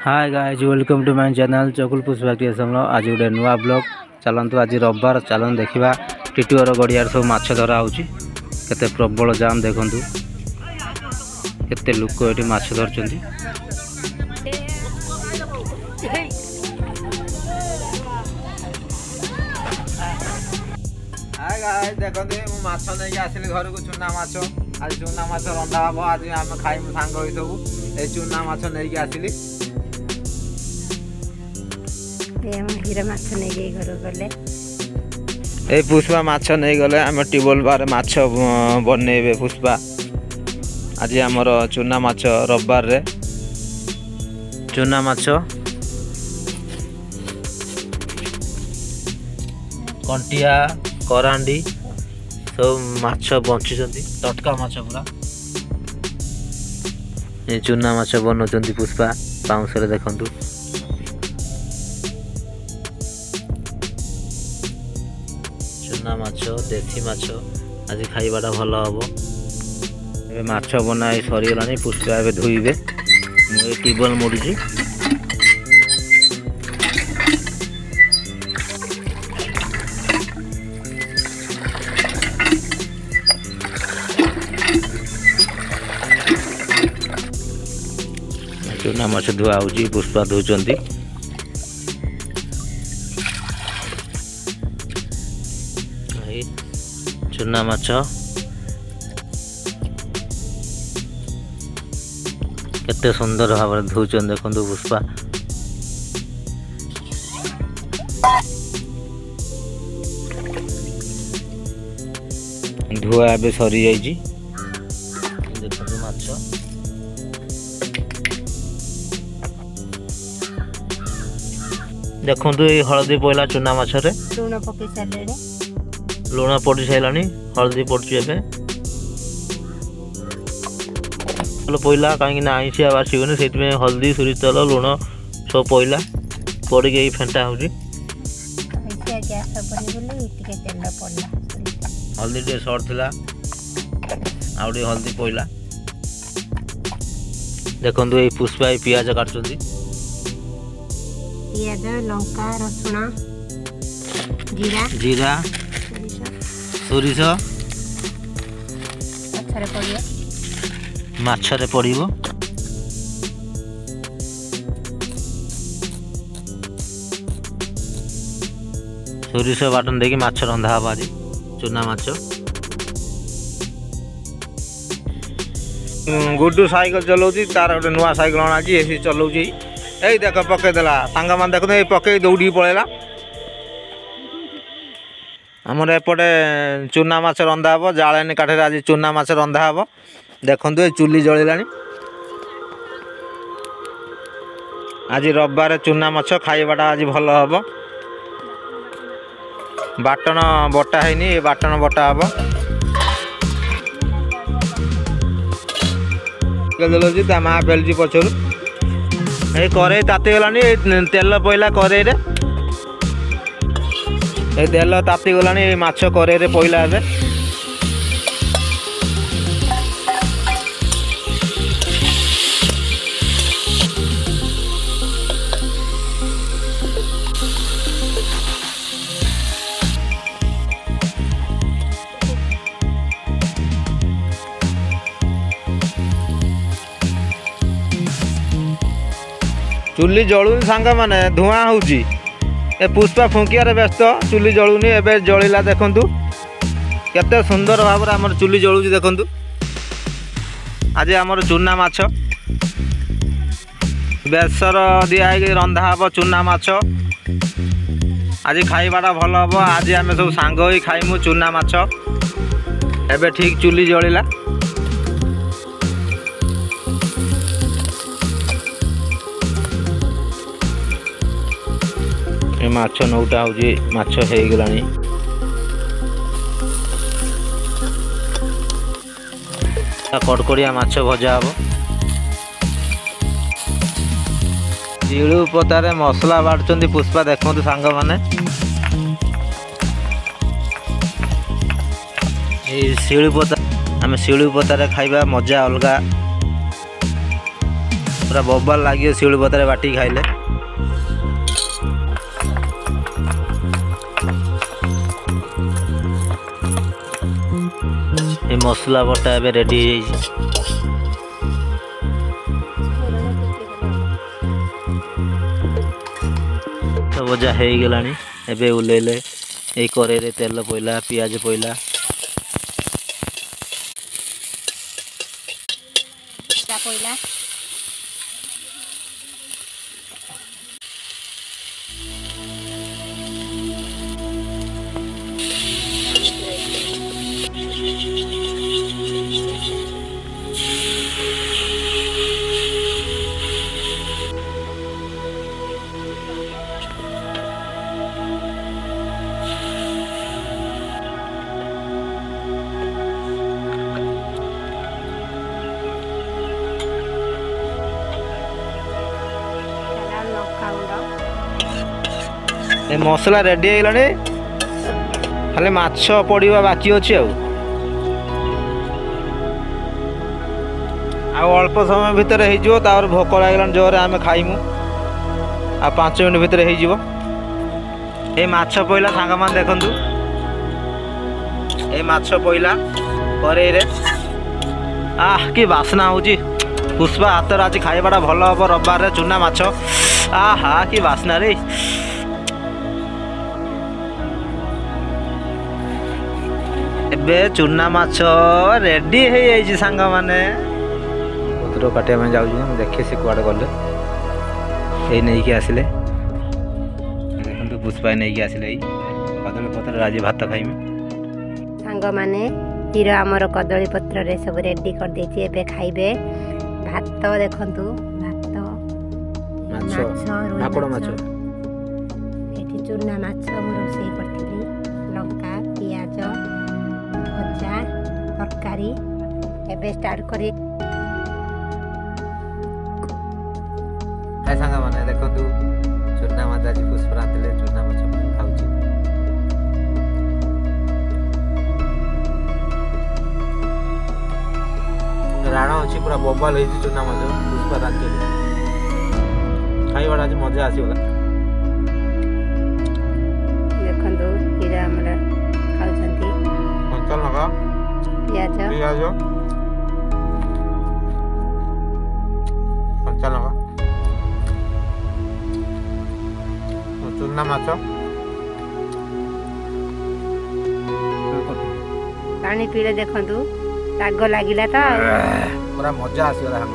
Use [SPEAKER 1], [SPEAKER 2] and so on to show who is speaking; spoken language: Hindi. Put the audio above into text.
[SPEAKER 1] Hi guys welcome to my channel Chakul Pushpa creation. आज गोटे नुआ ब्लॉग चलतु। आज रविवार चलन देखा टिटुअर गड़ियार सब माछ धरा होची। केते प्रबल जाम देखंतु, केते लोक एठी माछ धरचंती। हाय गाइज देखंतु मु माछ नै आसिली घर को चुना माछ। आज चुना माछ रंधा हबो। आज हम खाइमु सांग होई सब ए चुना माछ नै आसिली।
[SPEAKER 2] हीरा माछ नहीं गई घर गले
[SPEAKER 1] ए पुष्पा माछ नहीं गले आम टिबल बार माछ बनइबे पुष्पा। आज आमर चुना माछ रविवार रे चुना माछ कंटिया करांडी सब माछ बंची तटका माछ पूरा। ये चुना माछ बनौचंती पुष्पा पाउंस रे देखंतु। चुना माछ देसी माछ आज खाइबाटा भल हम। ए माछ बनाई सरीगलानी पुष्पा ए धोइबे। मु टेबल मोड़ुची। चुना माछ धुआ होची पुष्पा धोचंती। चुना माछ केते सुंदर भाव धोचन देखंतु पुष्पा। धुआ ए सरी जाइजी देखंतु माछ। देखंतु ए हळदी पइला चुना माछ रे
[SPEAKER 2] लूण पके साले
[SPEAKER 1] लुण पड़ी सारानी हल्दी पड़ची ए पइला कहीं आईसिया बासिबनी से हल्दी सोरिष तेल लुण सब पइला पड़ी फेंटा हो। हल्दी टे सर्ट थिला आउडी हल्दी पइला। देखंतु ए पुष्पा ए पियाज काटचंती।
[SPEAKER 2] पियाज लंका रसुण जीरा
[SPEAKER 1] जीरा सोरिष माछरे पड़िबो। सोरिष बाटन देखि माछ रंधा हबा। आज चुना माछ गुड्डू साइकिल चलाउची। तार गोटे नुआ साइकिल अणाची एसी चलाउची। ए देख पके देला सांग मान देख ए पके दौड़ी पळेला। आमर एपटे चुना माछ रंधा हम जालेनी काठे। आज चुना माछ रंधा हम देखंतु। ए चुली जलिलानी। आज रविवार चुना माछ खाइबाटा आज भल हम। बाटन बटा हैनी बाटन बटा हम। देलजी ता माँ बेलजी पछरु ए करे ताती गलानी। तेल पइला करे रे ए तेल ताती गलानी। माछ करे रे पइला ए चुली जलुनी सांग माने धुआं होची। ए पुष्पा फुंकियार व्यस्त चुली जलुनी एबे जलिला। देखंतु केते सुंदर भाव आमर चुली जलुची देखंतु। आज आमर चुना माछ बेसर दिया रंधा हम चुना माछ। आज खाइबाटा भल हम। आज आम सब सांग होई खाइमु चुना माछ। एबे ठीक चुली जलिला। ए माछ नौटा होची माछ हे गलानी। कड़कड़िया माछ भजा हम। शिलु पतारे मसला बाटुचंती पुष्पा देखंतु सांग माने। ए शिलु पता आम शिलु पतारे खाइबा मजा अलगा। पूरा बबाल लगे शिवली पतर बाटी खाइले। ये मसला बटा ए रेडी तो भजा हो गला एबे उल्लेले ये कड़े तेल पइला पियाज पइला
[SPEAKER 2] पइला
[SPEAKER 1] ए मसला रेडी हो गलानी खाली माछ पड़वा बाकी अच्छे अल्प समय भितर हो भोक लगे जोर आम खाइमु आ 5 मिनट भितर हो माछ पइला सांग मान देखंतु ए माछ पइला करे रे आह कि बासना होची पुष्पा हाथ आज खाइबाटा भल हम रविवार चूना माछ आहा कि बासना रे एबे चूना माछ रेडी हो जाइए सांग माने पत्र काटिया में जाऊँ देखे से कुआड़े गले ये नहीं कि आसिले देखो पुष्पा नहीं कि आसिले कदली पत्र आज भात खाइमे
[SPEAKER 2] सांग माने हीरो आमर कदली पत्र रे सब रेडी कर देछि एबे खाइबे भात देखंतु भात
[SPEAKER 1] माछ भाकुड़ माछ
[SPEAKER 2] एठी चूना माछ हम रोसई करथिली लंका पियाज भजा तरकारी एबे स्टार्ट करी
[SPEAKER 1] हाय सांगा माने देखंतु चूना माछ आज पुष्पा रातिले चूना माछ खाउची राणा अच्छी पूरा बबाल हो चूना माछ पुष्पा रातिले खाइबाटा आज मजा आसीगला
[SPEAKER 2] देखंतु हीरो हमरा खाउछंती
[SPEAKER 1] कंचा लगा
[SPEAKER 2] पियाज
[SPEAKER 1] पियाज कंचा लगा चूना माछ
[SPEAKER 2] पानी पीले देखंतु राग लागिला तो
[SPEAKER 1] पूरा मजा आसीगला हम